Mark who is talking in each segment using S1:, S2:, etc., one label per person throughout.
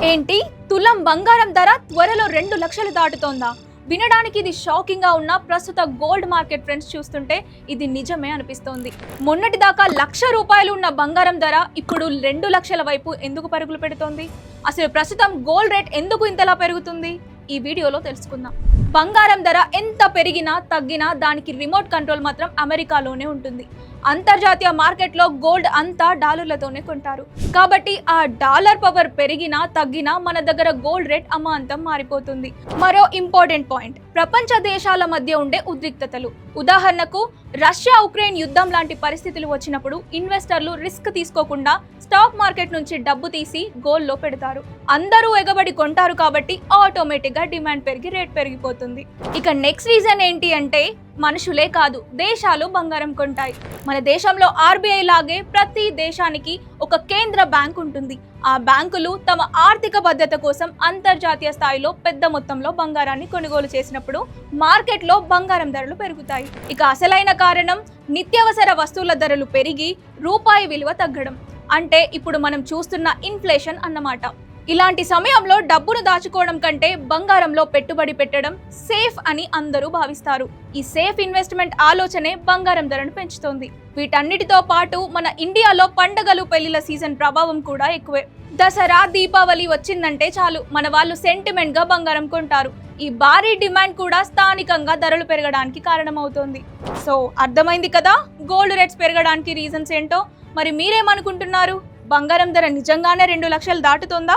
S1: ఏంటి తులం బంగారం ధర త్వరలో 2 లక్షలు దాటుతోందా? వినడానికి ఇది షాకింగ్ గా ఉన్న ప్రస్తుత గోల్డ్ మార్కెట్ ట్రెండ్స్ చూస్తుంటే ఇది నిజమే అనిపిస్తోంది. మొన్నటి దాకా ₹1,00,000 ఉన్న బంగారం ధర ఇప్పుడు 2 లక్షల వైపు ఎందుకు పరుగులు పెడుతోంది? అసలు ప్రస్తుతం గోల్డ్ రేట్ ఎందుకు ఇంతలా పెరుగుతుంది? ఈ వీడియోలో తెలుసుకుందాం. బంగారం ధర ఎంత పెరిగినా తగ్గినా దానికి రిమోట్ కంట్రోల్ మాత్రం అమెరికాలోనే ఉంటుంది. అంతర్జాతీయ మార్కెట్లో గోల్డ్ అంతా డాలర్లతోనే కొంటారు. కాబట్టి ఆ డాలర్ పవర్ పెరిగినా తగ్గినా మన దగ్గర గోల్డ్ రేట్ అమాంతం మారిపోతుంది. మరో ఇంపార్టెంట్ పాయింట్, ప్రపంచ దేశాల మధ్య ఉండే ఉద్రిక్తతలు. ఉదాహరణకు రష్యా ఉక్రెయిన్ యుద్ధం లాంటి పరిస్థితులు వచ్చినప్పుడు ఇన్వెస్టర్లు రిస్క్ తీసుకోకుండా స్టాక్ మార్కెట్ నుంచి డబ్బు తీసి గోల్డ్ లో పెడతారు. అందరూ ఎగబడి కొంటారు కాబట్టి ఆటోమేటిక్ గా డిమాండ్ పెరిగి రేట్ పెరిగిపోతుంది. ఇక నెక్స్ట్ రీజన్ ఏంటి అంటే మనుషులే కాదు, దేశాలు బంగారం కొంటాయి. మన దేశంలో ఆర్బీఐ లాగే ప్రతి దేశానికి ఒక కేంద్ర బ్యాంక్ ఉంటుంది. ఆ బ్యాంకులు తమ ఆర్థిక భద్రత కోసం అంతర్జాతీయ స్థాయిలో పెద్ద మొత్తంలో బంగారాన్ని కొనుగోలు చేసినప్పుడు మార్కెట్లో బంగారం ధరలు పెరుగుతాయి. ఇక అసలైన కారణం నిత్యావసర వస్తువుల ధరలు పెరిగి రూపాయి విలువ తగ్గడం. అంటే ఇప్పుడు మనం చూస్తున్న ఇన్ఫ్లేషన్ అన్నమాట. ఇలాంటి సమయంలో డబ్బును దాచుకోవడం కంటే బంగారంలో పెట్టుబడి పెట్టడం సేఫ్ అని అందరూ భావిస్తారు. ఈ సేఫ్ ఇన్వెస్ట్మెంట్ ఆలోచనే బంగారం ధరను పెంచుతోంది. వీటన్నిటితో పాటు మన ఇండియాలో పండగలు పెళ్లిల సీజన్ ప్రభావం కూడా ఎక్కువే. దసరా దీపావళి వచ్చిందంటే చాలు మన వాళ్ళు సెంటిమెంట్ గా బంగారం కొంటారు. ఈ భారీ డిమాండ్ కూడా స్థానికంగా ధరలు పెరగడానికి కారణమవుతోంది. సో అర్థమైంది కదా గోల్డ్ రేట్స్ పెరగడానికి రీజన్స్ ఏంటో. మరి మీరేమనుకుంటున్నారు? బంగారం ధర నిజంగానే 2 లక్షలు దాటుతుందా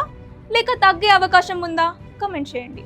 S1: లేక తగ్గే అవకాశం ఉందా? కమెంట్ చేయండి.